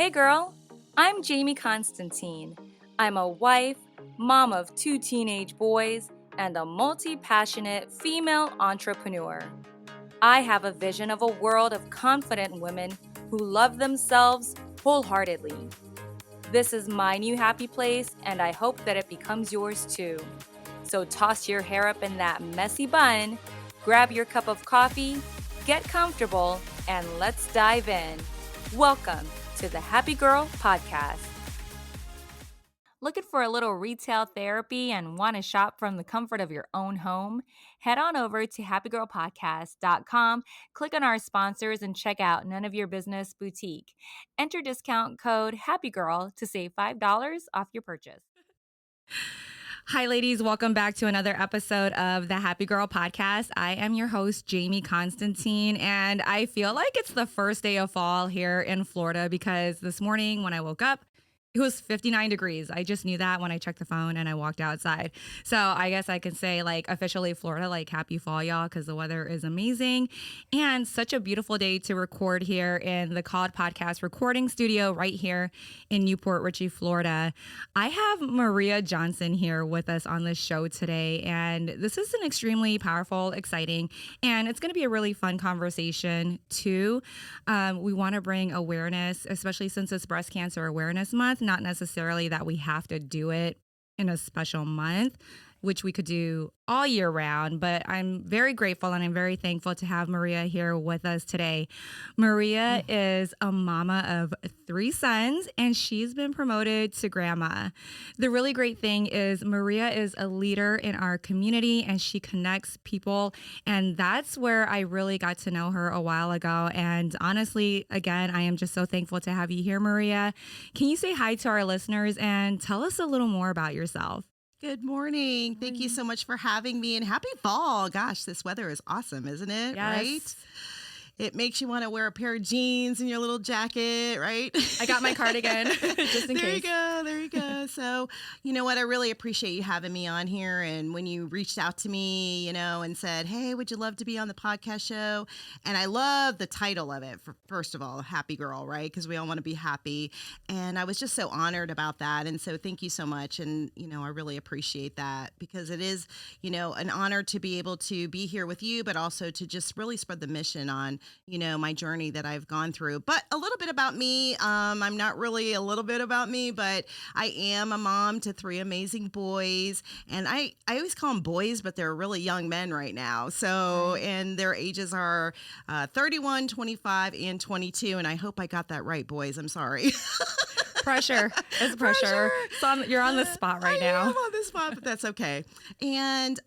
Hey girl, I'm Jamie Constantine. I'm a wife, mom of 2 teenage boys, and a multi-passionate female entrepreneur. I have a vision of a world of confident women who love themselves wholeheartedly. This is my new happy place, and I hope that it becomes yours too. So toss your hair up in that messy bun, grab your cup of coffee, get comfortable, and let's dive in. Welcome to the Happy Girl Podcast. Looking for a little retail therapy and want to shop from the comfort of your own home? Head on over to happygirlpodcast.com, click on our sponsors, and check out None of Your Business Boutique. Enter discount code HAPPYGIRL to save $5 off your purchase. Hi, ladies. Welcome back to another episode of the Happy Girl Podcast. I am your host, Jamie Constantine, and I feel like it's the first day of fall here in Florida because this morning when I woke up, it was 59 degrees. I just knew that when I checked the phone and I walked outside. So I guess I can say like officially Florida, like happy fall, y'all, because the weather is amazing. And such a beautiful day to record here in the COD Podcast recording studio right here in Newport Richey, Florida. I have Maria Johnson here with us on this show today. And this is an extremely powerful, exciting, and it's going to be a really fun conversation too. We want to bring awareness, especially since it's Breast Cancer Awareness Month. Not necessarily that we have to do it in a special month, which we could do all year round, but I'm very grateful and I'm very thankful to have Maria here with us today. Maria is a mama of 3 sons and she's been promoted to grandma. The really great thing is Maria is a leader in our community and she connects people, and that's where I really got to know her a while ago. And honestly, again, I am just so thankful to have you here, Maria. Can you say hi to our listeners and tell us a little more about yourself? Good morning. Thank you so much for having me, and happy fall. Gosh, this weather is awesome, isn't it? Yes. Right? It makes you want to wear a pair of jeans and your little jacket, right? I got my cardigan just in There case. There you go. So, you know what? I really appreciate you having me on here. And when you reached out to me, and said, hey, would you love to be on the podcast show? And I love the title of it. First of all, Happy Girl, right? Because we all want to be happy. And I was just so honored about that. And so thank you so much. And, I really appreciate that because it is, an honor to be able to be here with you, but also to just really spread the mission on my journey that I've gone through. But a little bit about me. I'm not really a little bit about me, but I am a mom to 3 amazing boys. And I always call them boys, but they're really young men right now. So, and their ages are 31, 25, and 22. And I hope I got that right, boys. I'm sorry. Pressure. It's pressure. So you're on the spot right now. I'm on the spot, but that's okay. And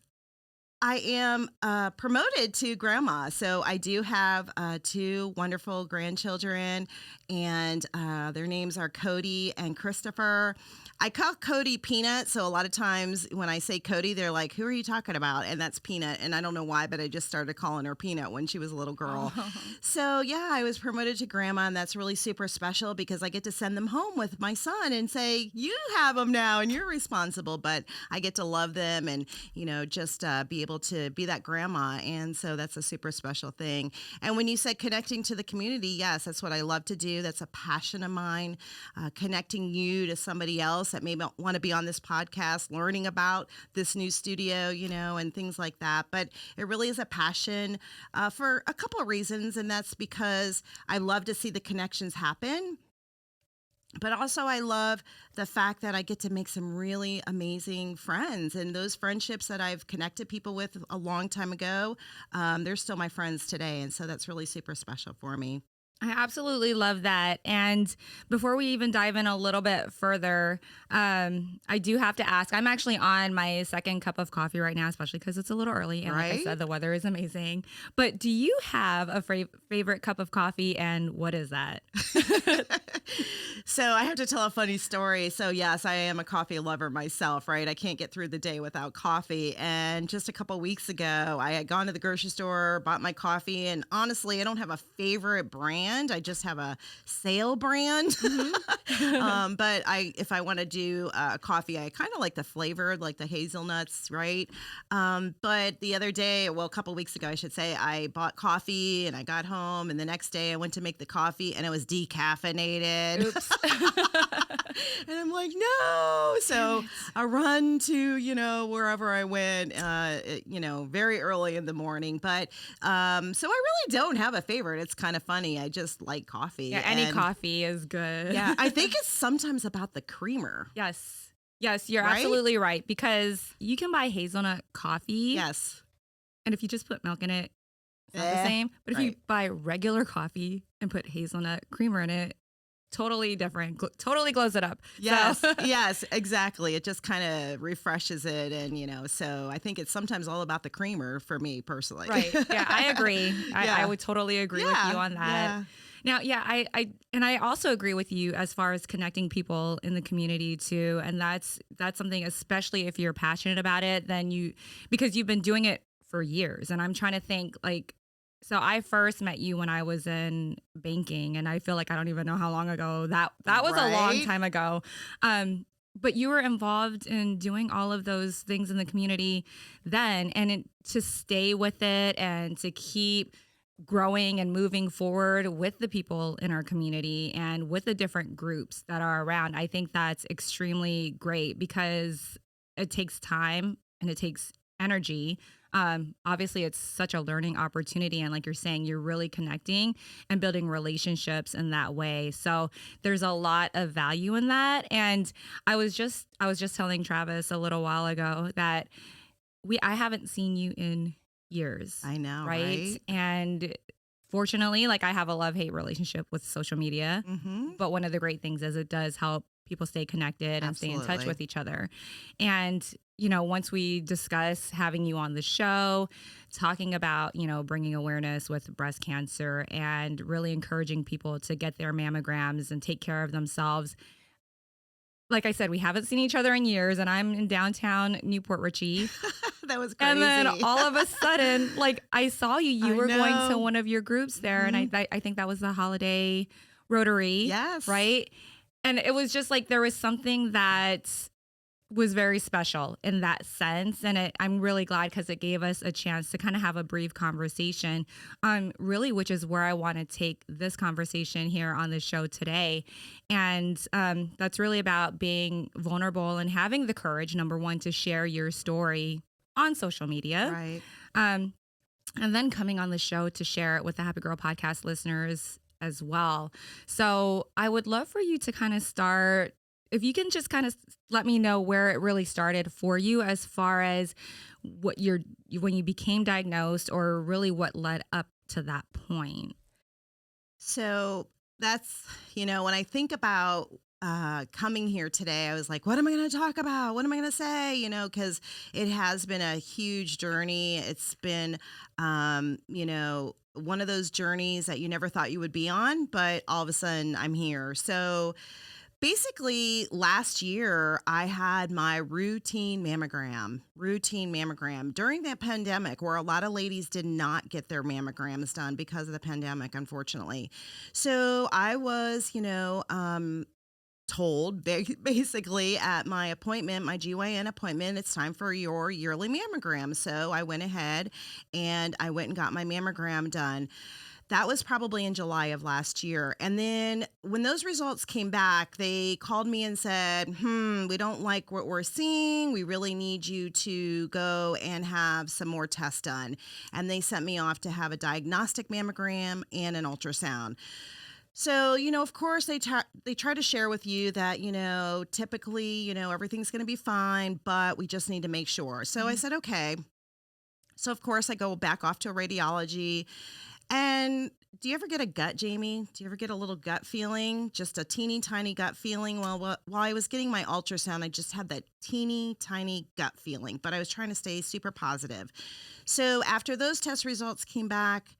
I am promoted to grandma. So I do have 2 wonderful grandchildren, and their names are Cody and Christopher. I call Cody Peanut. So a lot of times when I say Cody, they're like, who are you talking about? And that's Peanut. And I don't know why, but I just started calling her Peanut when she was a little girl. Oh. So yeah, I was promoted to grandma, and that's really super special because I get to send them home with my son and say, you have them now and you're responsible. But I get to love them and, just be able to be that grandma. And so that's a super special thing. And when you said connecting to the community, yes, that's what I love to do. That's a passion of mine, connecting you to somebody else that may want to be on this podcast, learning about this new studio, and things like that. But it really is a passion for a couple of reasons. And that's because I love to see the connections happen. But also I love the fact that I get to make some really amazing friends, and those friendships that I've connected people with a long time ago, they're still my friends today. And so that's really super special for me. I absolutely love that. And before we even dive in a little bit further, I do have to ask, I'm actually on my 2nd cup of coffee right now, especially because it's a little early. And like I said, the weather is amazing. But do you have a favorite cup of coffee, and what is that? So I have to tell a funny story. So yes, I am a coffee lover myself, right? I can't get through the day without coffee. And just a couple weeks ago, I had gone to the grocery store, bought my coffee. And honestly, I don't have a favorite brand. brand. I just have a sale brand. Mm-hmm. But if I want to do coffee, I kind of like the flavor, like the hazelnuts, right? But the other day, well, a couple weeks ago, I should say, I bought coffee and I got home, and the next day I went to make the coffee and it was decaffeinated. Oops. And I'm like, no. Damn So it. I run to, wherever I went, very early in the morning. But so I really don't have a favorite. It's kind of funny. I just like coffee. Yeah, any And coffee is good. yeah, I think it's sometimes about the creamer, Yes. Yes, you're right? absolutely right, because you can buy hazelnut coffee, Yes. and if you just put milk in it, it's not the Eh, same. But if you right. buy regular coffee and put hazelnut creamer in it, totally different. Totally glows it up. Yes, So, yes, exactly. It just kind of refreshes it. And, so I think it's sometimes all about the creamer for me personally. right. Yeah, I agree. I Yeah. would totally agree with you on that. Yeah. Now, yeah, I also agree with you as far as connecting people in the community too. And that's something, especially if you're passionate about it, because you've been doing it for years. And I'm trying to think, like, so I first met you when I was in banking, and I feel like I don't even know how long ago that was a long Right. time ago. But you were involved in doing all of those things in the community then, and to stay with it and to keep growing and moving forward with the people in our community and with the different groups that are around. I think that's extremely great because it takes time and it takes energy. Obviously, it's such a learning opportunity. And like you're saying, you're really connecting and building relationships in that way. So there's a lot of value in that. And I was just telling Travis a little while ago that I haven't seen you in years. I know, Right. right? And fortunately, like, I have a love-hate relationship with social media. Mm-hmm. But one of the great things is it does help people stay connected and stay in touch Absolutely. with each other. And, once we discuss having you on the show, talking about, bringing awareness with breast cancer and really encouraging people to get their mammograms and take care of themselves. Like I said, we haven't seen each other in years, and I'm in downtown Newport Richey. That was crazy. And then all of a sudden, like, I saw you. You I were going to know. one of your groups there, Mhm. and I think that was the Holiday Rotary. Yes. Right? And it was just like there was something that was very special in that sense. And I'm really glad because it gave us a chance to kind of have a brief conversation, really, which is where I want to take this conversation here on the show today. And that's really about being vulnerable and having the courage, number one, to share your story on social media. Right. And then coming on the show to share it with the Happy Girl podcast listeners as well. So I would love for you to kind of start, if you can just kind of let me know where it really started for you as far as when you became diagnosed, or really what led up to that point. So that's, when I think about coming here today, I was like, what am I going to talk about? What am I going to say? Because it has been a huge journey. It's been, one of those journeys that you never thought you would be on, but all of a sudden I'm here. So basically, last year, I had my routine mammogram during that pandemic, where a lot of ladies did not get their mammograms done because of the pandemic, unfortunately. So I was, told basically at my appointment, my GYN appointment, it's time for your yearly mammogram. So I went ahead and I went and got my mammogram done. That was probably in July of last year. And then when those results came back, they called me and said, we don't like what we're seeing. We really need you to go and have some more tests done. And they sent me off to have a diagnostic mammogram and an ultrasound. So, of course, they try to share with you that, typically, everything's going to be fine, but we just need to make sure. So I said, okay. So, of course, I go back off to radiology. And do you ever get a gut, Jamie? Do you ever get a little gut feeling? Just a teeny tiny gut feeling? Well, while I was getting my ultrasound, I just had that teeny tiny gut feeling, but I was trying to stay super positive. So after those test results came back,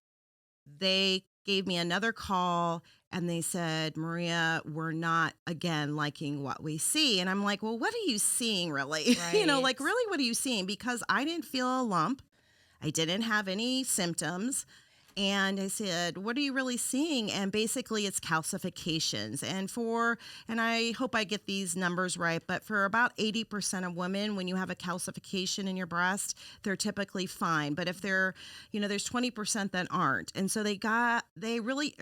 they gave me another call and they said, Maria, we're not, again, liking what we see. And I'm like, well, what are you seeing really? Right. Really, what are you seeing? Because I didn't feel a lump. I didn't have any symptoms. And I said, "What are you really seeing?" And basically, it's calcifications. And I hope I get these numbers right, but for about 80% of women, when you have a calcification in your breast, they're typically fine. But if there's 20% that aren't. And so they really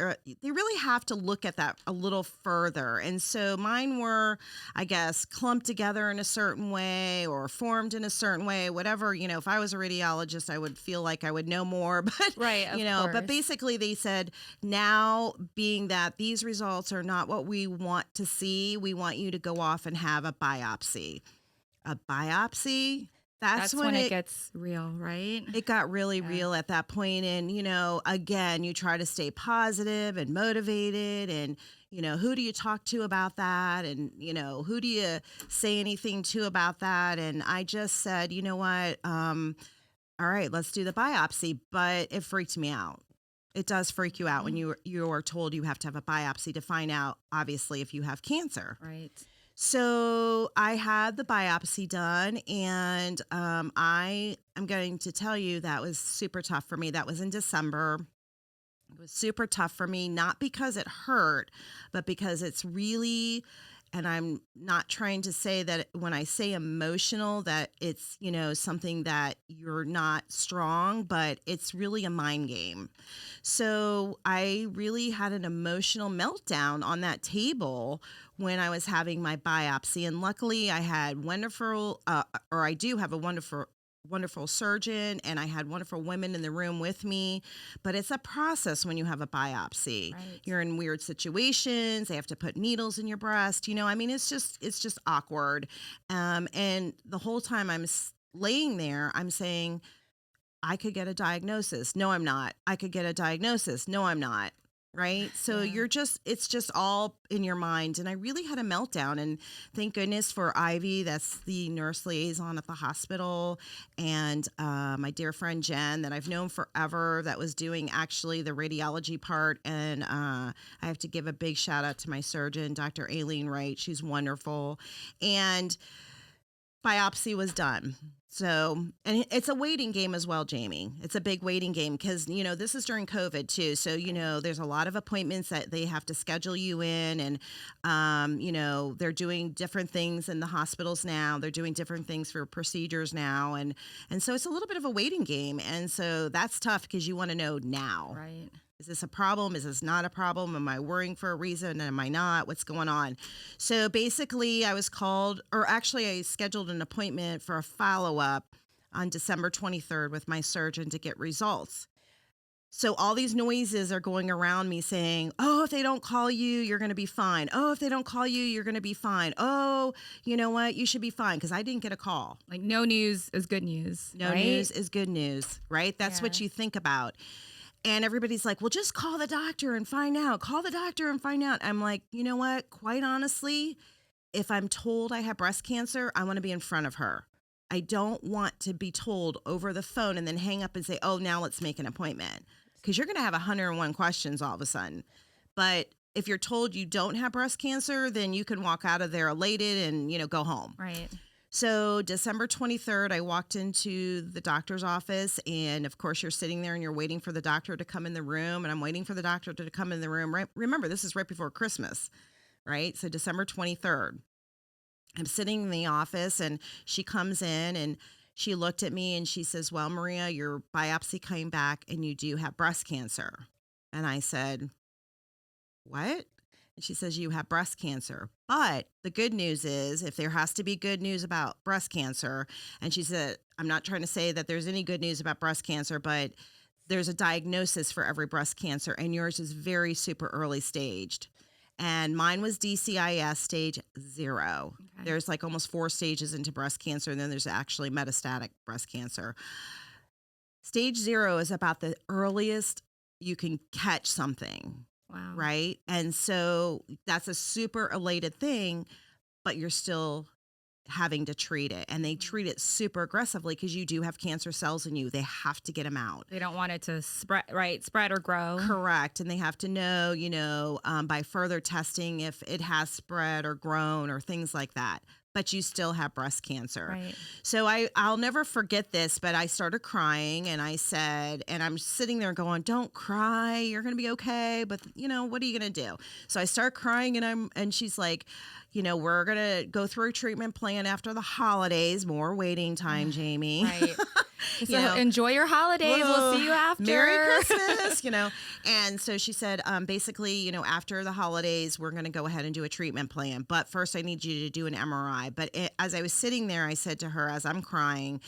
have to look at that a little further. And so mine were, I guess, clumped together in a certain way or formed in a certain way, whatever. If I was a radiologist, I would feel like I would know more, but Right, of but course. basically they said, now being that these results are not what we want to see, we want you to go off and have a biopsy. A biopsy? That's That's when when it it gets real, right? it got really Yeah. real at that point. And, again, you try to stay positive and motivated. And, who do you talk to about that? And, who do you say anything to about that? And I just said, you know what? All right, let's do the biopsy. But it freaked me out. It does freak you out when Mhm. you are told you have to have a biopsy to find out, obviously, if you have cancer. Right. So I had the biopsy done, and I am going to tell you that was super tough for me. That was in December. It was super tough for me, not because it hurt, but because it's really, and I'm not trying to say that when I say emotional, that it's, something that you're not strong, but it's really a mind game. So I really had an emotional meltdown on that table when I was having my biopsy. And luckily I had I do have a wonderful surgeon, and I had wonderful women in the room with me. But it's a process when you have a biopsy. Right. You're in weird situations. They have to put needles in your breast. I mean, it's just awkward. And the whole time laying there, I'm saying, I could get a diagnosis. No, I'm not. I could get a diagnosis. No, I'm not. Right. So Yeah. it's just all in your mind. And I really had a meltdown. And thank goodness for Ivy, that's the nurse liaison at the hospital. And my dear friend Jen, that I've known forever, that was doing actually the radiology part. And I have to give a big shout out to my surgeon, Dr. Aileen Wright. She's wonderful. And biopsy was done. So, and it's a waiting game as well, Jamie. It's a big waiting game because, this is during COVID too. So, Right. there's a lot of appointments that they have to schedule you in. And, they're doing different things in the hospitals now. They're doing different things for procedures now. And so it's a little bit of a waiting game. And so that's tough because you want to know now. Right. Is this a problem? Is this not a problem? Am I worrying for a reason? Am I not? What's going on? So basically, I was called, or actually, I scheduled an appointment for a follow up on December 23rd with my surgeon to get results. So all these noises are going around me saying, "Oh, if they don't call you, you're going to be fine. Oh, if they don't call you, you're going to be fine. Oh, you know what? You should be fine," because I didn't get a call. Like no news is good news, No right? news is good news, right? That's what Yeah. you think about. And everybody's like, "Well, just call the doctor and find out. Call the doctor and find out." I'm like, you know what? Quite honestly, if I'm told I have breast cancer, I want to be in front of her. I don't want to be told over the phone and then hang up and say, "Oh, now let's make an appointment." Because you're going to have 101 questions all of a sudden. But if you're told you don't have breast cancer, then you can walk out of there elated and, go home. Right. So December 23rd, I walked into the doctor's office, and of course you're sitting there and you're waiting for the doctor to come in the room, and I'm waiting for the doctor to come in the room. Right? Remember, this is right before Christmas, right? So December 23rd, I'm sitting in the office, and she comes in and she looked at me and she says, "Well, Maria, your biopsy came back and you do have breast cancer." And I said, "What?" And she says, "You have breast cancer. But the good news is, if there has to be good news about breast cancer," and she said, "I'm not trying to say that there's any good news about breast cancer, but there's a diagnosis for every breast cancer, and yours is very super early staged." And mine was DCIS stage 0. Okay. There's like almost 4 stages into breast cancer, and then there's actually metastatic breast cancer. Stage 0 is about the earliest you can catch something, Wow. right? And so that's a super elated thing, but you're still having to treat it. And they Mhm. treat it super aggressively because you do have cancer cells in you. They have to get them out. They don't want it to spread, right? Spread or grow. Correct. And they have to know, by further testing if it has spread or grown or things like that. but you still have breast cancer. Right. So I'll never forget this, but I started crying and I said, and I'm sitting there going, don't cry, you're going to be okay. But what are you going to do? So I start crying and she's like, we're going to go through a treatment plan after the holidays, more waiting time, Jamie. Right. So enjoy your holidays. We'll see you after. Merry Christmas, And so she said, basically, after the holidays, we're going to go ahead and do a treatment plan. But first I need you to do an MRI. But as I was sitting there, I said to her, as I'm crying,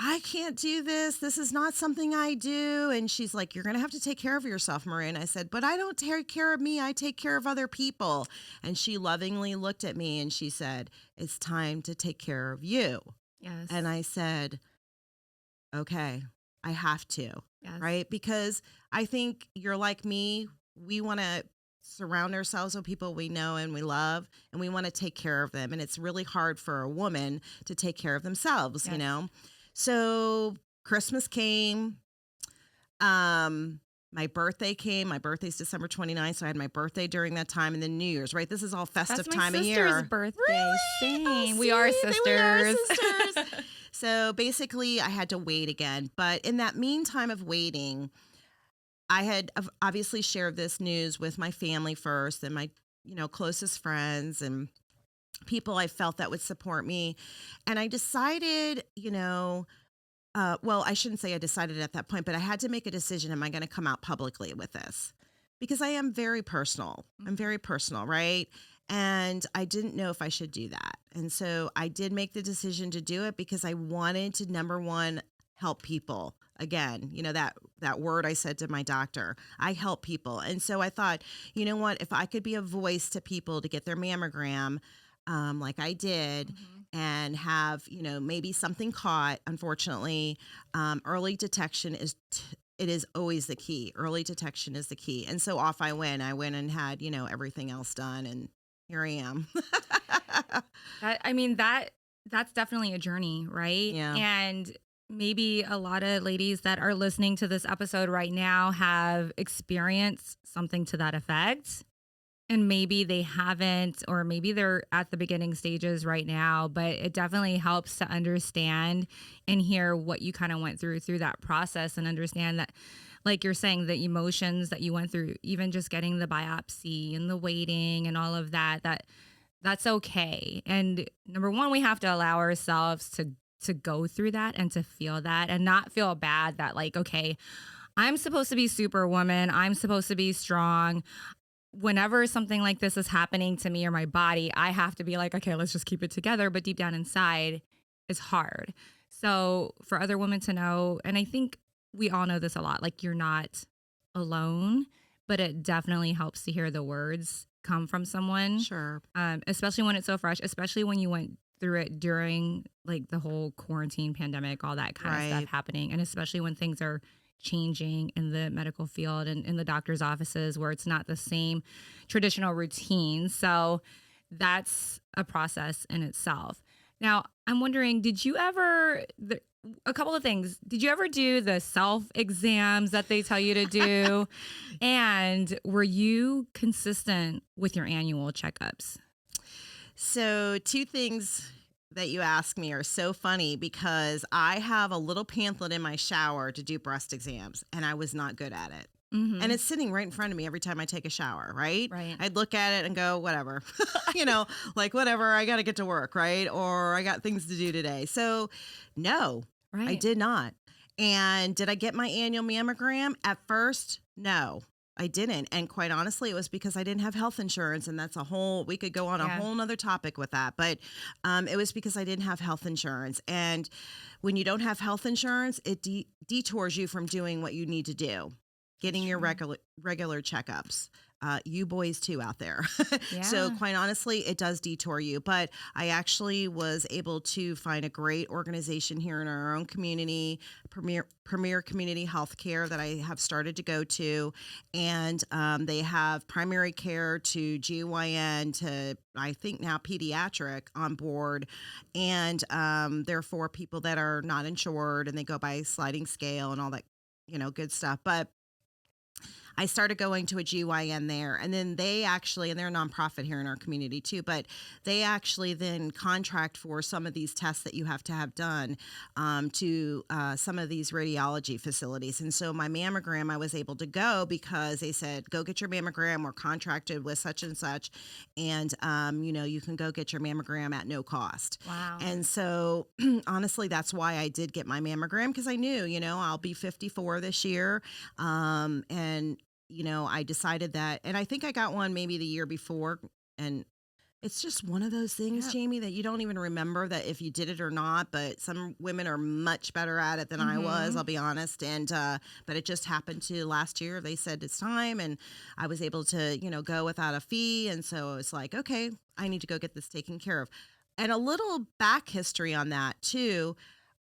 I can't do this. This is not something I do. And she's like, you're going to have to take care of yourself, Maria. And I said, but I don't take care of me. I take care of other people. And she lovingly looked at me and she said, it's time to take care of you. Yes. And I said, okay, I have to, yes. right? Because I think you're like me. We want to surround ourselves with people we know and we love, and we want to take care of them. And it's really hard for a woman to take care of themselves, yes. So Christmas came. My birthday came. My birthday's December 29th, so I had my birthday during that time, and then New Year's, right? This is all festive time of year. That's my sister's birthday. Really? Same. Oh, we are sisters. We are sisters. So basically, I had to wait again. But in that meantime of waiting, I had obviously shared this news with my family first and my, closest friends and people I felt that would support me. And I decided, well, I shouldn't say I decided at that point, but I had to make a decision. Am I going to come out publicly with this? Because I am very personal. I'm very personal, right? And I didn't know if I should do that. And so I did make the decision to do it because I wanted to, number one, help people. Again, that word I said to my doctor, I help people. And so I thought, you know what, if I could be a voice to people to get their mammogram, like I did, and have, maybe something caught, unfortunately, early detection it is always the key. Early detection is the key. And so off I went. I went and had, everything else done, and here I am. That's definitely a journey, right? Yeah. And maybe a lot of ladies that are listening to this episode right now have experienced something to that effect. And maybe they haven't, or maybe they're at the beginning stages right now, but it definitely helps to understand and hear what you kind of went through that process, and understand that, like you're saying, the emotions that you went through, even just getting the biopsy and the waiting and all of that's okay. And number one, we have to allow ourselves to go through that and to feel that, and not feel bad that, like, okay, I'm supposed to be superwoman. I'm supposed to be strong. Whenever something like this is happening to me or my body, I have to be like, okay, let's just keep it together. But deep down inside, it's hard. So for other women to know, and I think we all know this a lot, like, you're not alone, but it definitely helps to hear the words come from someone. Sure. Especially when it's so fresh, especially when you went through it during, like, the whole quarantine pandemic, all that kind of stuff happening. And especially when things are changing in the medical field and in the doctor's offices, where it's not the same traditional routine. So that's a process in itself. Now, I'm wondering, did you ever, a couple of things, did you ever do the self-exams that they tell you to do? And were you consistent with your annual checkups? So 2 things that you ask me are so funny, because I have a little pamphlet in my shower to do breast exams, and I was not good at it. And it's sitting right in front of me every time I take a shower, right? I'd look at it and go, whatever, like, whatever, I got to get to work, right? Or I got things to do today. So no, I did not. And did I get my annual mammogram? At first, no. I didn't. And quite honestly, it was because I didn't have health insurance. And that's we could go on a whole nother topic with that. But it was because I didn't have health insurance. And when you don't have health insurance, it detours you from doing what you need to do, getting your regular checkups. You boys too out there. So quite honestly, it does detour you. But I actually was able to find a great organization here in our own community, Premier Community Healthcare, that I have started to go to. And they have primary care to GYN to, I think now, pediatric on board. And they're for people that are not insured, and they go by sliding scale and all that, good stuff. But I started going to a GYN there, and then they actually, and they're a nonprofit here in our community too, but they actually then contract for some of these tests that you have to have done to some of these radiology facilities. And so my mammogram, I was able to go because they said, go get your mammogram. We're contracted with such and such. And, you can go get your mammogram at no cost. Wow. And so honestly, that's why I did get my mammogram, because I knew, I'll be 54 this year. I decided that, and I think I got one maybe the year before. And it's just one of those things, Yep. Jamie, that you don't even remember that if you did it or not. But some women are much better at it than I was, I'll be honest. And but it just happened to last year. They said it's time, and I was able to, go without a fee. And so it's like, okay, I need to go get this taken care of. And a little back history on that too.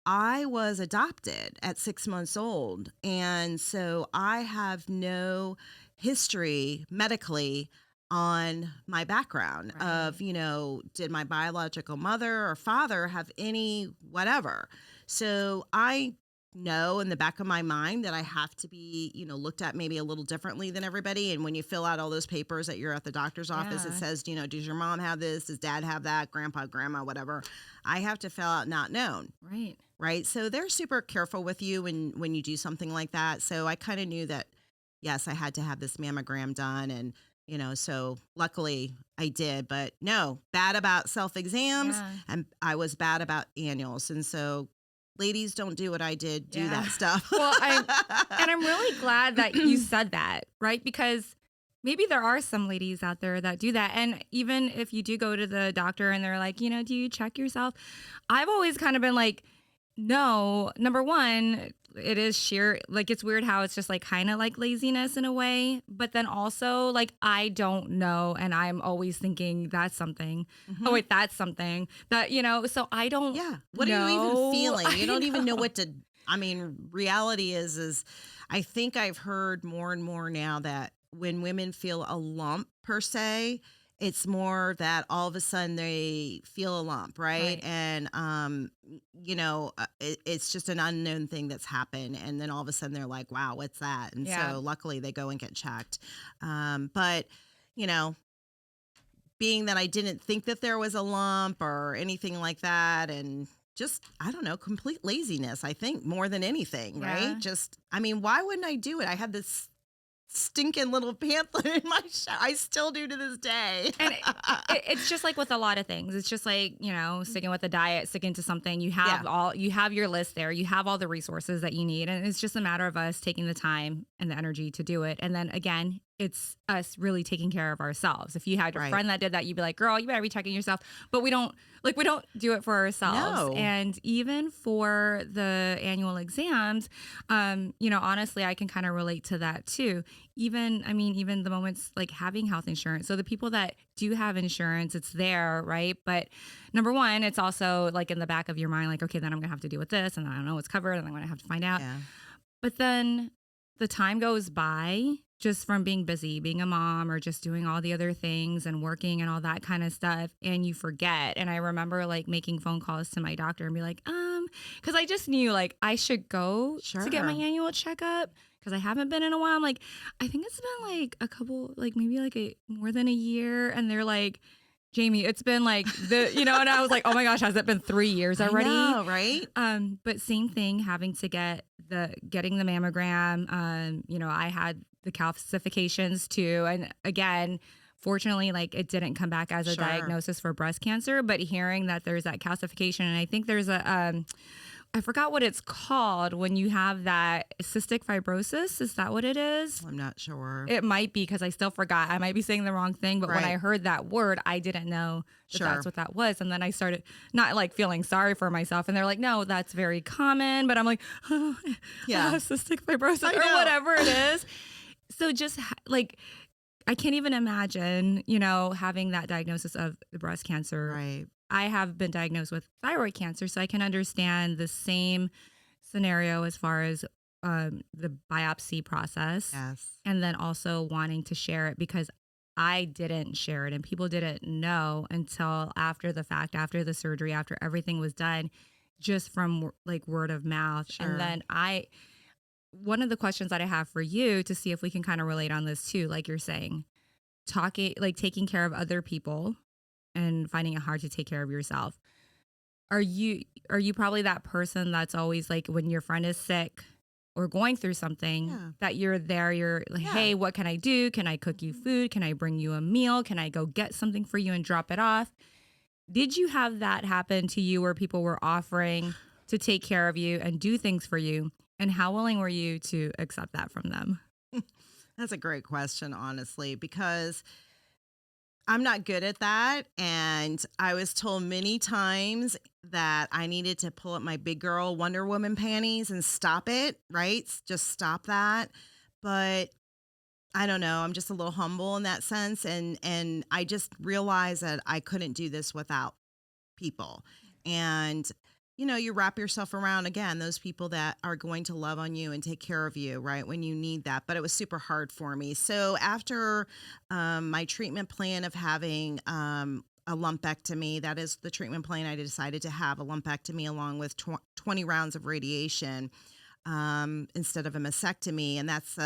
I was adopted at 6 months old, and so I have no history medically on my background of, did my biological mother or father have any whatever. So I know in the back of my mind that I have to be, looked at maybe a little differently than everybody. And when you fill out all those papers that you're at the doctor's office, it Yeah. says, does your mom have this? Does dad have that? Grandpa, grandma, whatever. I have to fill out not known. Right. Right. So they're super careful with you when you do something like that. So I kind of knew that, yes, I had to have this mammogram done. And, so luckily I did. But no, bad about self exams. Yeah. And I was bad about annuals. And so ladies, don't do what I did, do Yeah. that stuff. Well, I'm really glad that you said that, right? Because maybe there are some ladies out there that do that. And even if you do go to the doctor and they're like, do you check yourself? I've always kind of been like, no, number one, it is sheer, like, it's weird how it's just like kind of like laziness in a way. But then also, like, I don't know. And I'm always thinking that's something. Oh, wait, that's something that, so I don't. Yeah. What are you even feeling? You don't even know what to. I mean, reality is I think I've heard more and more now that when women feel a lump per se, it's more that all of a sudden they feel a lump, right? Right. And, it's just an unknown thing that's happened. And then all of a sudden they're like, wow, what's that? And Yeah. so luckily they go and get checked. But, being that I didn't think that there was a lump or anything like that, and just, I don't know, complete laziness, I think, more than anything, Yeah. right? Just, I mean, why wouldn't I do it? I had this stinking little pamphlet in my shower. I still do to this day. And it's just like with a lot of things. It's just like, sticking with the diet, sticking to something. You have you have your list there. You have all the resources that you need. And it's just a matter of us taking the time and the energy to do it. And then again, it's us really taking care of ourselves. If you had your Right. friend that did that, you'd be like, girl, you better be checking yourself. But we don't do it for ourselves. No. And even for the annual exams, honestly, I can kind of relate to that too. Even the moments like having health insurance. So the people that do have insurance, it's there, right? But number one, it's also like in the back of your mind, like, okay, then I'm gonna have to deal with this, and then I don't know what's covered, and I'm gonna have to find out. Yeah. But then the time goes by just from being busy, being a mom, or just doing all the other things and working and all that kind of stuff, and you forget. And I remember like making phone calls to my doctor and be like, because I just knew like I should go to get my Sure. annual checkup because I haven't been in a while. I'm like, I think it's been like a couple, like maybe like more than a year, and they're like, Jamie, it's been like and I was like, oh my gosh, has it been 3 years already? I know, right? But same thing, having to getting the mammogram. I had the calcifications too. And again, fortunately, like it didn't come back as a Sure. diagnosis for breast cancer, but hearing that there's that calcification, and I think there's I forgot what it's called when you have that cystic fibrosis. Is that what it is? I'm not sure. It might be, because I still forgot. I might be saying the wrong thing, but when I Right. heard that word, I didn't know that Sure. that's what that was. And then I started not like feeling sorry for myself. And they're like, no, that's very common. But I'm like, oh, Yeah. I have cystic fibrosis I or know. whatever it is. So just like, I can't even imagine, having that diagnosis of the breast cancer. Right. I have been diagnosed with thyroid cancer, so I can understand the same scenario as far as the biopsy process, Yes. and then also wanting to share it because I didn't share it and people didn't know until after the fact, after the surgery, after everything was done, just from like word of mouth. Sure. And then one of the questions that I have for you to see if we can kind of relate on this too, like you're saying, taking care of other people and finding it hard to take care of yourself. Are you probably that person that's always like when your friend is sick or going through something Yeah. that you're there, you're like, Yeah. hey, what can I do? Can I cook you food? Can I bring you a meal? Can I go get something for you and drop it off? Did you have that happen to you where people were offering to take care of you and do things for you? And how willing were you to accept that from them? That's a great question, honestly, because I'm not good at that. And I was told many times that I needed to pull up my big girl Wonder Woman panties and stop it, right? Just stop that. But I don't know. I'm just a little humble in that sense. And I just realized that I couldn't do this without people. And, you wrap yourself around again, those people that are going to love on you and take care of you, right? When you need that. But it was super hard for me. So after my treatment plan of having, a lumpectomy, that is the treatment plan. I decided to have a lumpectomy along with 20 rounds of radiation instead of a mastectomy, and that's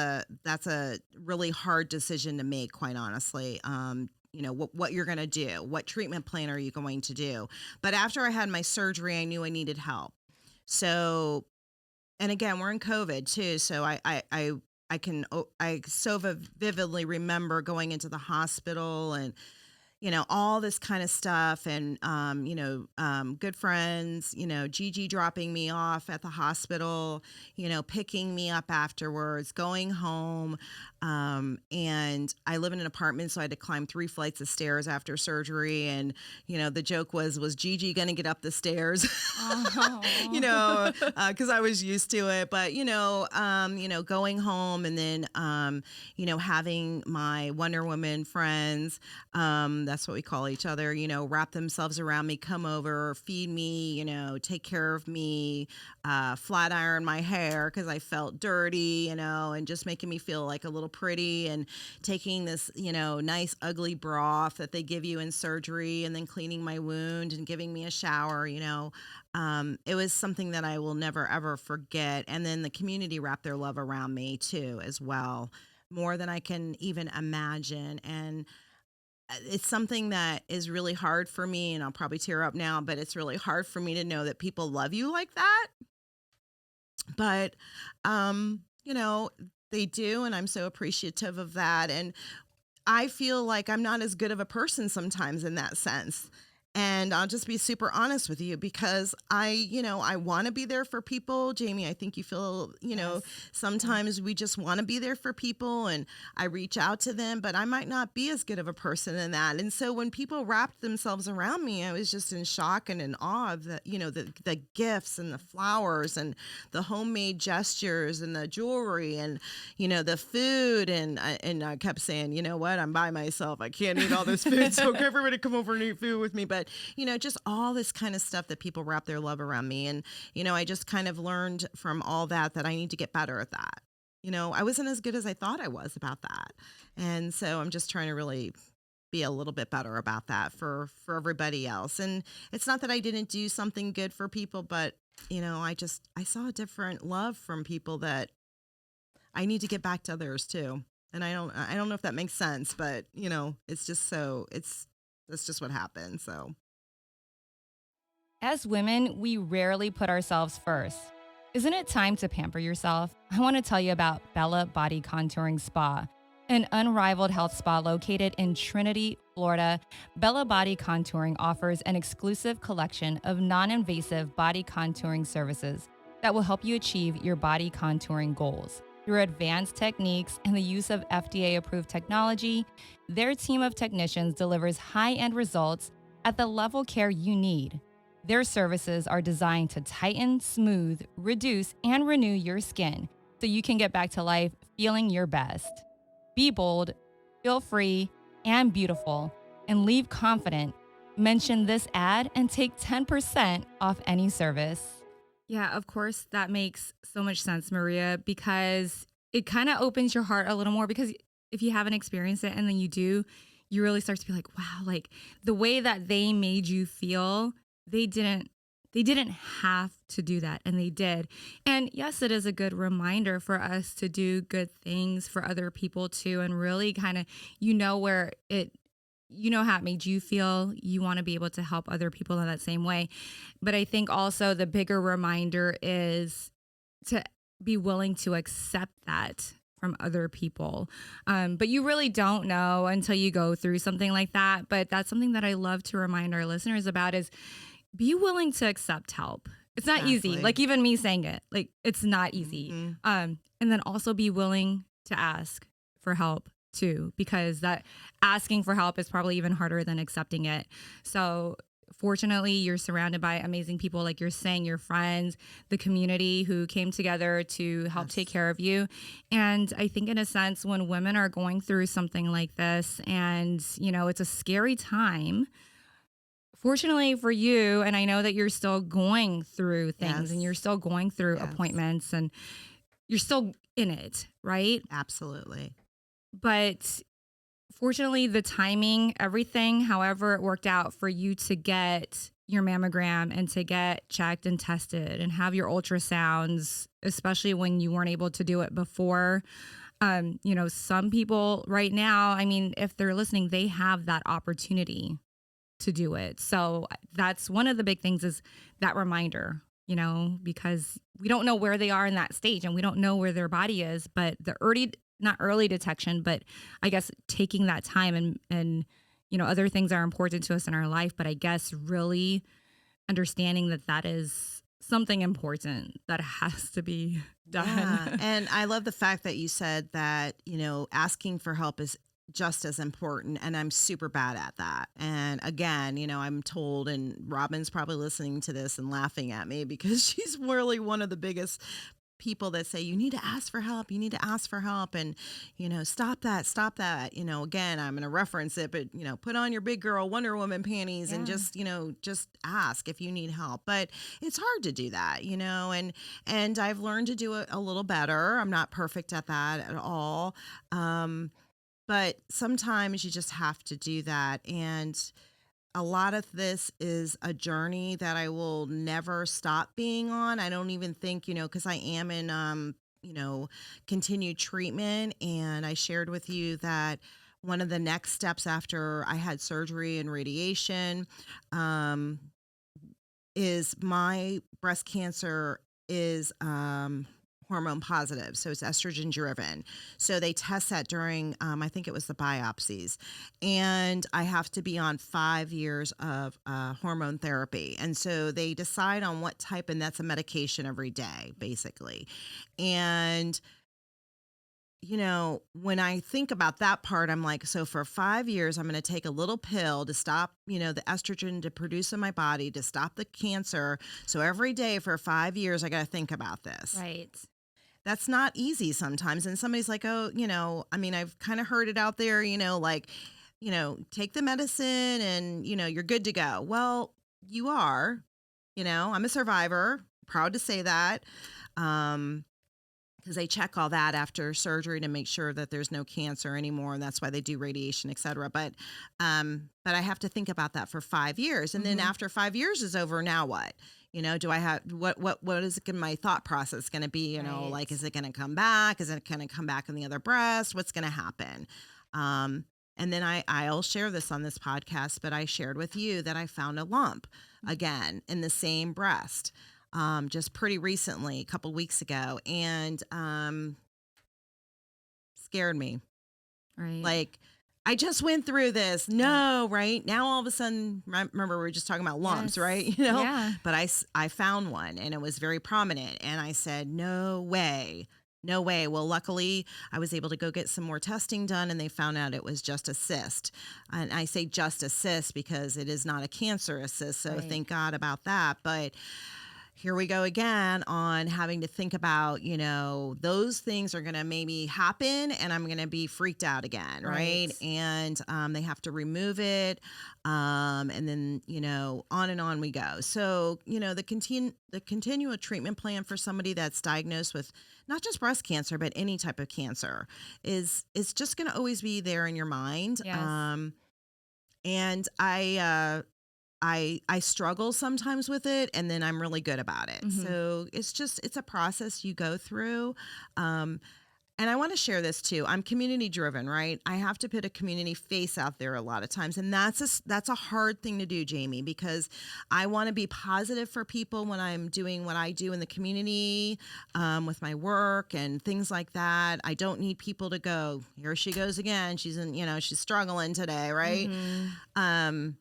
a really hard decision to make, quite honestly. What you're going to do, what treatment plan are you going to do? But after I had my surgery, I knew I needed help. So, and again, we're in COVID too, so I so vividly remember going into the hospital and all this kind of stuff. And, good friends, Gigi dropping me off at the hospital, picking me up afterwards, going home. And I live in an apartment, so I had to climb 3 flights of stairs after surgery. And, the joke was Gigi going to get up the stairs? Because I was used to it. But, going home and then, having my Wonder Woman friends, that's what we call each other, wrap themselves around me, come over, feed me, take care of me, flat iron my hair because I felt dirty, and just making me feel like a little pretty, and taking this, nice ugly broth that they give you in surgery, and then cleaning my wound and giving me a shower. It was something that I will never ever forget. And then the community wrapped their love around me too, as well, more than I can even imagine. And it's something that is really hard for me, and I'll probably tear up now, but it's really hard for me to know that people love you like that. But, they do, and I'm so appreciative of that. And I feel like I'm not as good of a person sometimes in that sense. And I'll just be super honest with you, because I want to be there for people. Jamie, I think you feel, Yes. sometimes we just want to be there for people, and I reach out to them, but I might not be as good of a person in that. And so when people wrapped themselves around me, I was just in shock and in awe of the gifts and the flowers and the homemade gestures and the jewelry and, the food. And I kept saying, you know what, I'm by myself. I can't eat all this food. So everybody come over and eat food with me. But, just all this kind of stuff that people wrap their love around me. And, I just kind of learned from all that I need to get better at that. I wasn't as good as I thought I was about that. And so I'm just trying to really be a little bit better about that for everybody else. And it's not that I didn't do something good for people, but, I saw a different love from people that I need to get back to others too. And I don't know if that makes sense, but, it's just that's just what happened. So. As women, we rarely put ourselves first. Isn't it time to pamper yourself? I want to tell you about Bella Body Contouring Spa, an unrivaled health spa located in Trinity, Florida. Bella Body Contouring offers an exclusive collection of non-invasive body contouring services that will help you achieve your body contouring goals. Through advanced techniques and the use of FDA-approved technology, their team of technicians delivers high-end results at the level care you need. Their services are designed to tighten, smooth, reduce, and renew your skin so you can get back to life feeling your best. Be bold, feel free, and beautiful, and leave confident. Mention this ad and take 10% off any service. Yeah, of course, that makes so much sense, Maria, because it kind of opens your heart a little more, because if you haven't experienced it and then you do, you really start to be like, wow, like the way that they made you feel, they didn't They didn't have to do that, and they did. And yes, it is a good reminder for us to do good things for other people too, and really kind of, where how it made you feel. You want to be able to help other people in that same way. But I think also the bigger reminder is to be willing to accept that from other people. But you really don't know until you go through something like that. But that's something that I love to remind our listeners about is be willing to accept help. It's not easy. Like even me saying it, like it's not easy. And then also be willing to ask for help too, because that asking for help is probably even harder than accepting it. So fortunately, you're surrounded by amazing people, like you're saying, your friends, the community who came together to help take care of you. And I think in a sense, when women are going through something like this and, it's a scary time, fortunately for you, and I know that you're still going through things and you're still going through appointments and you're still in it, right? Absolutely. But fortunately, the timing, everything, however it worked out for you to get your mammogram and to get checked and tested and have your ultrasounds, especially when you weren't able to do it before. Some people right now, I mean, if they're listening, they have that opportunity to do it. So that's one of the big things is that reminder, because we don't know where they are in that stage and we don't know where their body is, but the not early detection, but I guess taking that time and other things are important to us in our life, but I guess really understanding that is something important that has to be done. Yeah. And I love the fact that you said that, asking for help is just as important. And I'm super bad at that. And again, I'm told, and Robin's probably listening to this and laughing at me because she's really one of the biggest people that say, you need to ask for help. You need to ask for help. And, stop that. Again, I'm going to reference it, but, put on your big girl Wonder Woman panties and just ask if you need help. But it's hard to do that, and I've learned to do it a little better. I'm not perfect at that at all. But sometimes you just have to do that. And a lot of this is a journey that I will never stop being on. I don't even think, because I am in, continued treatment. And I shared with you that one of the next steps after I had surgery and radiation is my breast cancer is hormone positive. So it's estrogen driven. So they test that during, I think it was the biopsies. And I have to be on 5 years of hormone therapy. And so they decide on what type, and that's a medication every day, basically. And, when I think about that part, I'm like, so for 5 years, I'm going to take a little pill to stop, the estrogen to produce in my body, to stop the cancer. So every day for 5 years, I got to think about this. Right. That's not easy sometimes. And somebody's like, oh, I've kind of heard it out there, take the medicine and, you're good to go. Well, you are, I'm a survivor, proud to say that. Because they check all that after surgery to make sure that there's no cancer anymore. And that's why they do radiation, et cetera. But I have to think about that for 5 years. And then after 5 years is over, now what? Do I have, what is my thought process going to be? Like, is it going to come back? Is it going to come back in the other breast? What's going to happen? And then I'll share this on this podcast, but I shared with you that I found a lump again in the same breast. Just pretty recently, a couple weeks ago, and scared me. Right. Like, I just went through this. No, right? Now all of a sudden, remember we were just talking about lumps, right? Yeah. But I found one, and it was very prominent, and I said, no way. No way. Well, luckily, I was able to go get some more testing done, and they found out it was just a cyst. And I say just a cyst because it is not a cancerous cyst, so thank God about that. But here we go again on having to think about, those things are going to maybe happen and I'm going to be freaked out again. Right. And they have to remove it. And then, on and on we go. So, the continual treatment plan for somebody that's diagnosed with not just breast cancer, but any type of cancer is just going to always be there in your mind. Yes. And I struggle sometimes with it, and then I'm really good about it. Mhm. So it's a process you go through. And I want to share this too. I'm community driven, right? I have to put a community face out there a lot of times. And that's a hard thing to do, Jamie, because I want to be positive for people when I'm doing what I do in the community, with my work and things like that. I don't need people to go, here she goes again. She's struggling today, right? Mhm.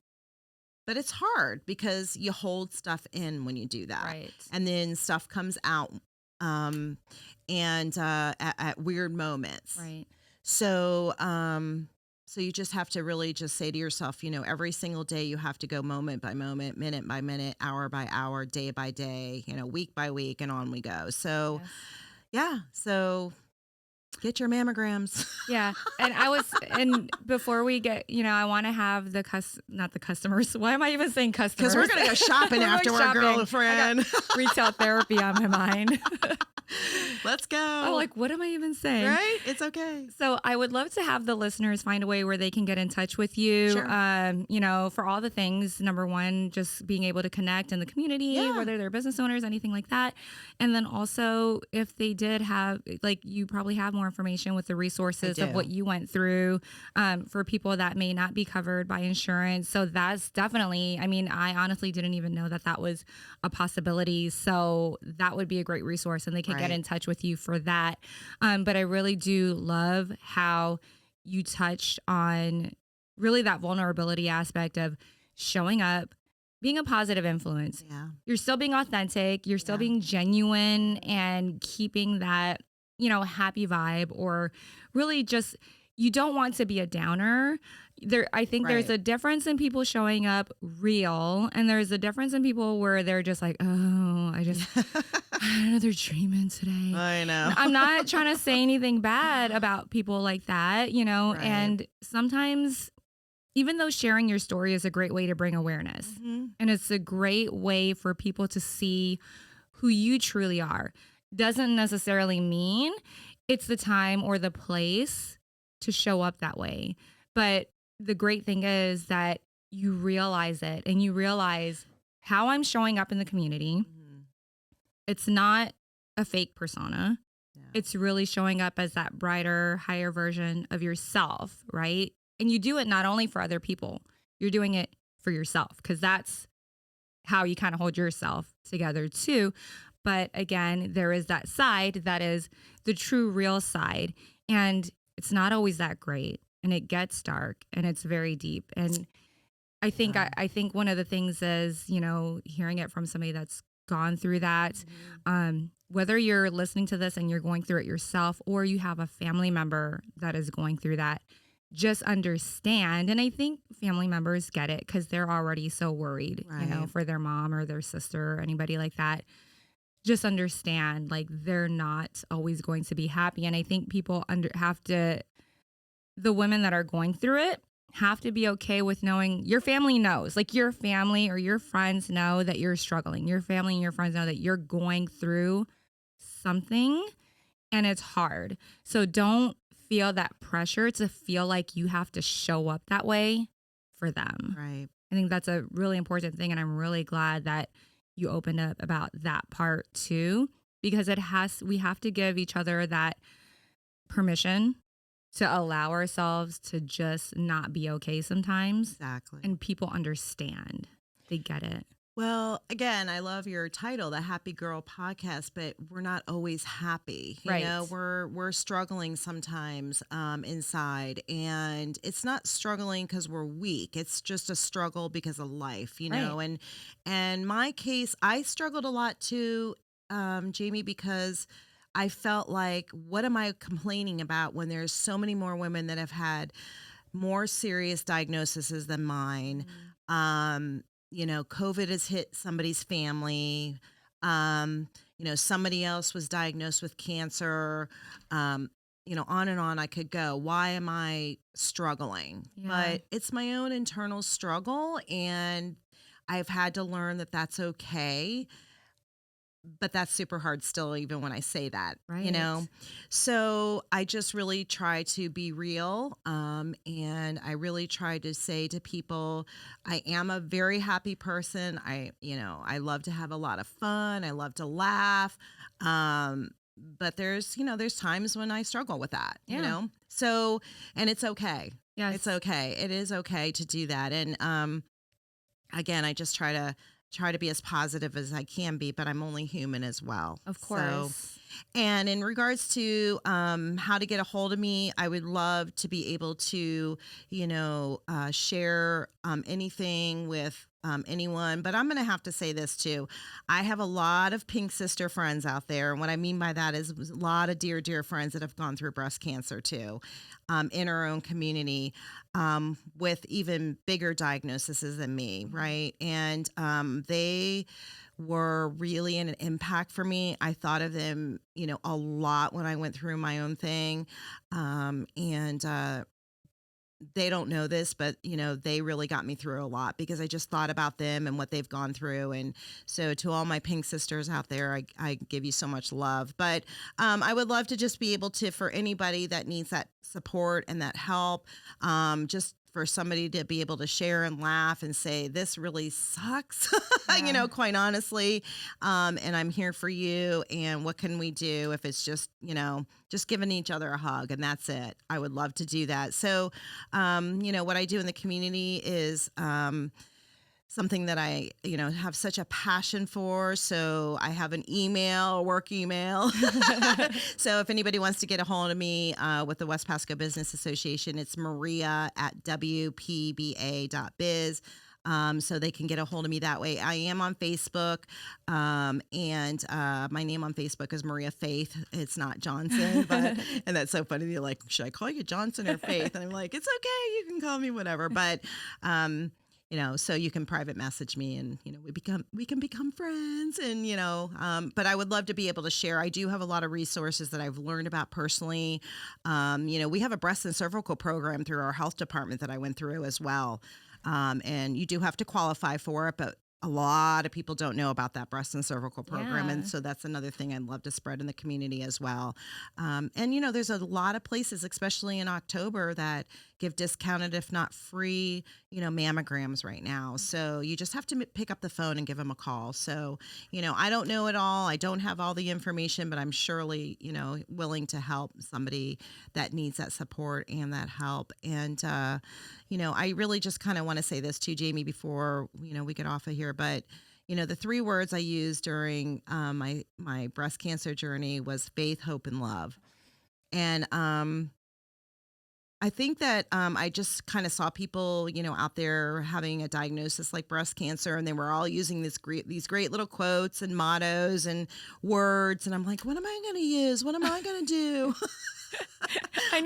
But it's hard because you hold stuff in when you do that. Right. And then stuff comes out, um, at weird moments. Right. So, so you just have to really just say to yourself, every single day you have to go moment by moment, minute by minute, hour by hour, day by day, week by week, and on we go. So, Yes. yeah. So get your mammograms. Yeah. And before we get, I want to have not the customers. Why am I even saying customers? Because we're going to go shopping We're going afterward, shopping. girlfriend. Retail therapy on my mind. Let's go. I'm like, what am I even saying? Right? It's okay. So I would love to have the listeners find a way where they can get in touch with you. Sure. For all the things. Number one, just being able to connect in the community, Yeah. whether they're business owners, anything like that. And then also, if they did have, you probably have more information with the resources of what you went through, for people that may not be covered by insurance. So that's definitely, I honestly didn't even know that was a possibility. So that would be a great resource, and they can get in touch with you for that. But I really do love how you touched on really that vulnerability aspect of showing up, being a positive influence. Yeah. You're still being authentic. You're still being genuine and keeping that, happy vibe, or really just, you don't want to be a downer. I think there's a difference in people showing up real, and there's a difference in people where they're just like, oh, I had another treatment today. I know. I'm not trying to say anything bad about people like that, and sometimes, even though sharing your story is a great way to bring awareness, and it's a great way for people to see who you truly are, doesn't necessarily mean it's the time or the place to show up that way. But the great thing is that you realize it, and you realize how I'm showing up in the community. It's not a fake persona. Yeah. It's really showing up as that brighter, higher version of yourself, right? And you do it not only for other people, you're doing it for yourself, because that's how you kind of hold yourself together too. But again, there is that side that is the true, real side. And it's not always that great. And it gets dark, and it's very deep. And I think I think one of the things is, hearing it from somebody that's gone through that, whether you're listening to this and you're going through it yourself, or you have a family member that is going through that, just understand. And I think family members get it, because they're already so worried, for their mom or their sister or anybody like that. Just understand, they're not always going to be happy. And I think people the women that are going through it have to be okay with knowing your family knows, your family or your friends know that you're struggling. Your family and your friends know that you're going through something, and it's hard. So don't feel that pressure to feel like you have to show up that way for them. Right. I think that's a really important thing. And I'm really glad that you opened up about that part too, because we have to give each other that permission to allow ourselves to just not be okay sometimes. Exactly. And people understand. They get it. Well, again, I love your title, the Happy Girl Podcast, but we're not always happy. Right. We're struggling sometimes inside, and it's not struggling because we're weak. It's just a struggle because of life, Right. And my case, I struggled a lot too, Jamie, because I felt like, what am I complaining about when there's so many more women that have had more serious diagnoses than mine? COVID has hit somebody's family. Somebody else was diagnosed with cancer. On and on I could go. Why am I struggling? Yeah. But it's my own internal struggle, and I've had to learn that that's okay. but that's super hard still, even when I say that, you Right. know? So I just really try to be real. And I really try to say to people, I am a very happy person. I love to have a lot of fun. I love to laugh. But there's times when I struggle with that, Yeah. So, and it's okay. It's Yes. okay. It is okay to do that. And, again, I just try to be as positive as I can be, but I'm only human as well. Of So, course. and in regards to how to get a hold of me, I would love to be able to, share anything with anyone. But I'm going to have to say this too. I have a lot of pink sister friends out there. And what I mean by that is a lot of dear, dear friends that have gone through breast cancer too, in our own community, with even bigger diagnoses than me, right? And they were really an impact for me. I thought of them, a lot when I went through my own thing. And they don't know this, but they really got me through a lot because I just thought about them and what they've gone through. And so to all my pink sisters out there, I give you so much love. But I would love to just be able to, for anybody that needs that support and that help, just for somebody to be able to share and laugh and say, this really sucks, Yeah. quite honestly. And I'm here for you. And what can we do if it's just giving each other a hug and that's it. I would love to do that. So, what I do in the community is something that I, have such a passion for. So I have an email, a work email. So if anybody wants to get a hold of me with the West Pasco Business Association, it's maria@wpba.biz. So they can get a hold of me that way. I am on Facebook, and my name on Facebook is Maria Faith. It's not Johnson, and that's so funny. They're like, should I call you Johnson or Faith? And I'm like, it's okay, you can call me whatever. But so you can private message me, and we can become friends, and but I would love to be able to share. I do have a lot of resources that I've learned about personally. We have a breast and cervical program through our health department that I went through as well. And you do have to qualify for it, but a lot of people don't know about that breast and cervical program. Yeah. And so that's another thing I'd love to spread in the community as well. And, there's a lot of places, especially in October, that give discounted, if not free, mammograms right now. So you just have to pick up the phone and give them a call. So, I don't know it all. I don't have all the information, but I'm surely, willing to help somebody that needs that support and that help. And, I really just kind of want to say this to Jamie before, we get off of here. But, the three words I used during my breast cancer journey was faith, hope, and love. And I think that I just kind of saw people, out there having a diagnosis like breast cancer, and they were all using these great little quotes and mottos and words. And I'm like, what am I going to use? What am I going to do? I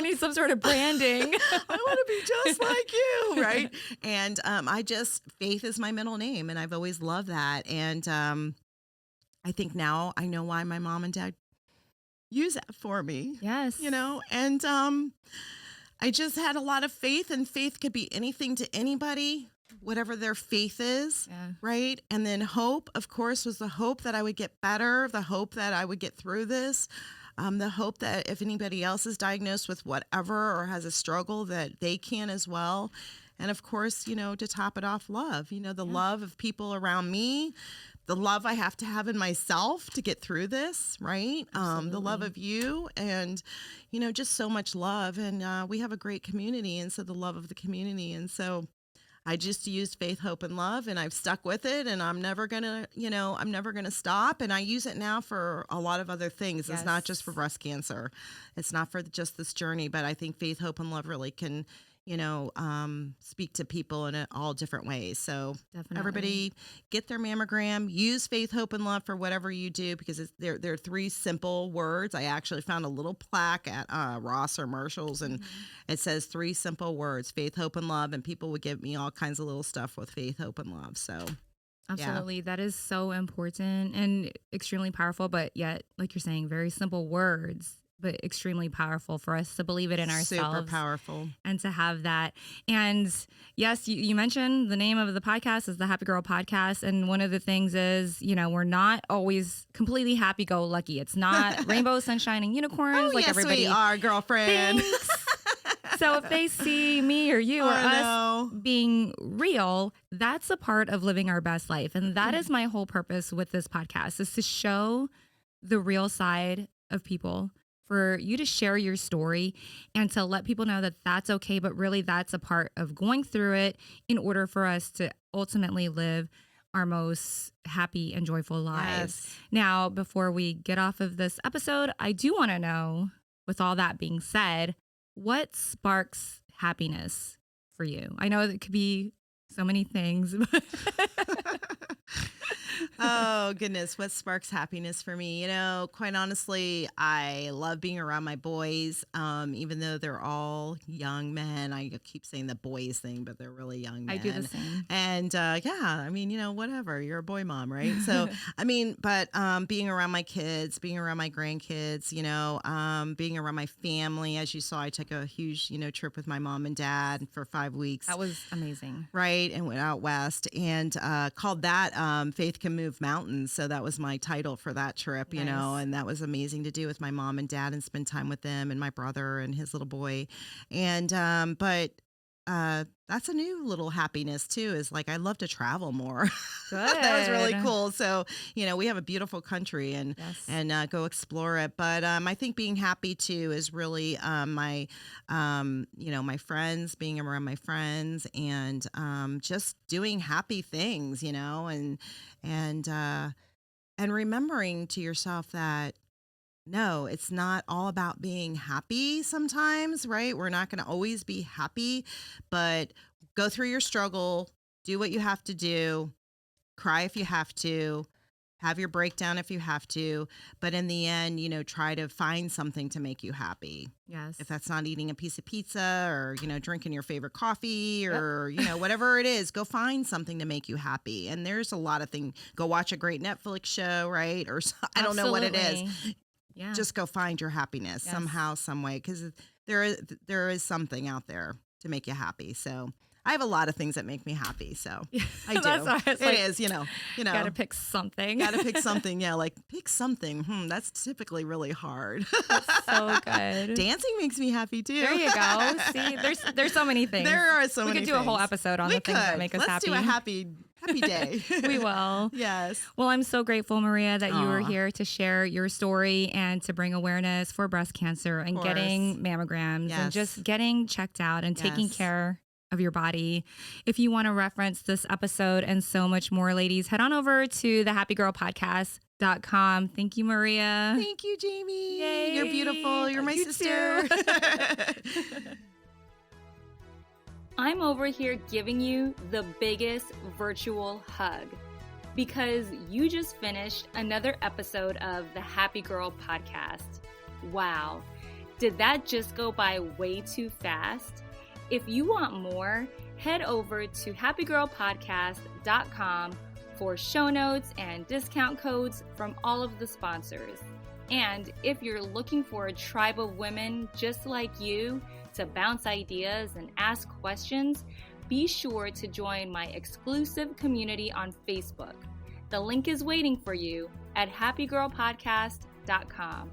need some sort of branding. I want to be just like you, right? And faith is my middle name, and I've always loved that. And I think now I know why my mom and dad use that for me. Yes. And I just had a lot of faith, and faith could be anything to anybody, whatever their faith is, Yeah. right? And then hope, of course, was the hope that I would get better, the hope that I would get through this. The hope that if anybody else is diagnosed with whatever or has a struggle, that they can as well. And of course, to top it off, love, the love of people around me, the love I have to have in myself to get through this, right? The love of you, and, just so much love. And we have a great community. And so the love of the community. And so I just used faith, hope, and love, and I've stuck with it, and I'm never gonna stop. And I use it now for a lot of other things. It's not just for breast cancer. It's not for just this journey, but I think faith, hope, and love really can, speak to people in all different ways. So Definitely. everybody get their mammogram, use faith, hope, and love for whatever you do, because they're three simple words. I actually found a little plaque at Ross or Marshall's, and it says three simple words: faith, hope, and love. And people would give me all kinds of little stuff with faith, hope, and love. So Absolutely. That is so important and extremely powerful, but yet, like you're saying, very simple words but extremely powerful for us to believe it in ourselves. Super powerful. And to have that. And yes, you mentioned the name of the podcast is the Happy Girl Podcast. And one of the things is, we're not always completely happy-go-lucky. It's not rainbow, sunshine, and unicorns like yes, everybody we are, girlfriend. thinks. So if they see me or you or us being real, that's a part of living our best life. And that is my whole purpose with this podcast, is to show the real side of people, for you to share your story and to let people know that that's okay. But really, that's a part of going through it in order for us to ultimately live our most happy and joyful lives. Yes. Now, before we get off of this episode, I do want to know, with all that being said, what sparks happiness for you? I know that could be so many things. Oh, goodness. What sparks happiness for me? Quite honestly, I love being around my boys, even though they're all young men. I keep saying the boys thing, but they're really young men. I do the same. And whatever. You're a boy mom, right? So, but being around my kids, being around my grandkids, being around my family. As you saw, I took a huge, trip with my mom and dad for 5 weeks. That was amazing. Right. And went out west and called that Faith Can Move Mountains. So that was my title for that trip, Nice. And that was amazing to do with my mom and dad and spend time with them and my brother and his little boy. And, but that's a new little happiness too, is like, I love to travel more. Good. That was really cool. So, we have a beautiful country and, Yes. and go explore it. But I think being happy too is really my friends, being around my friends and just doing happy things, and remembering to yourself that no, it's not all about being happy sometimes, right? We're not going to always be happy, but go through your struggle, do what you have to do, cry if you have to, have your breakdown if you have to, but in the end, try to find something to make you happy. Yes. If that's not eating a piece of pizza or, drinking your favorite coffee or, whatever it is, go find something to make you happy. And there's a lot of things. Go watch a great Netflix show, right? Or I don't know what it is. Yeah. Just go find your happiness somehow, some way, because there is something out there to make you happy. So I have a lot of things that make me happy. So I do. It is, Gotta pick something. Gotta pick something. Yeah, like pick something. That's typically really hard. That's so good. Dancing makes me happy too. There you go. See, there's so many things. There are so many. We could do a whole episode on the things that make us happy. Let's do a happy day. We will. Yes. Well, I'm so grateful, Maria, that you were here to share your story and to bring awareness for breast cancer and getting mammograms and just getting checked out and taking care of your body. If you want to reference this episode and so much more, ladies, head on over to thehappygirlpodcast.com. Thank you, Maria. Thank you, Jamie. Yay. You're beautiful. You're my sister. I'm over here giving you the biggest virtual hug because you just finished another episode of the Happy Girl Podcast. Wow, did that just go by way too fast? If you want more, head over to happygirlpodcast.com for show notes and discount codes from all of the sponsors. And if you're looking for a tribe of women just like you to bounce ideas and ask questions, be sure to join my exclusive community on Facebook. The link is waiting for you at happygirlpodcast.com.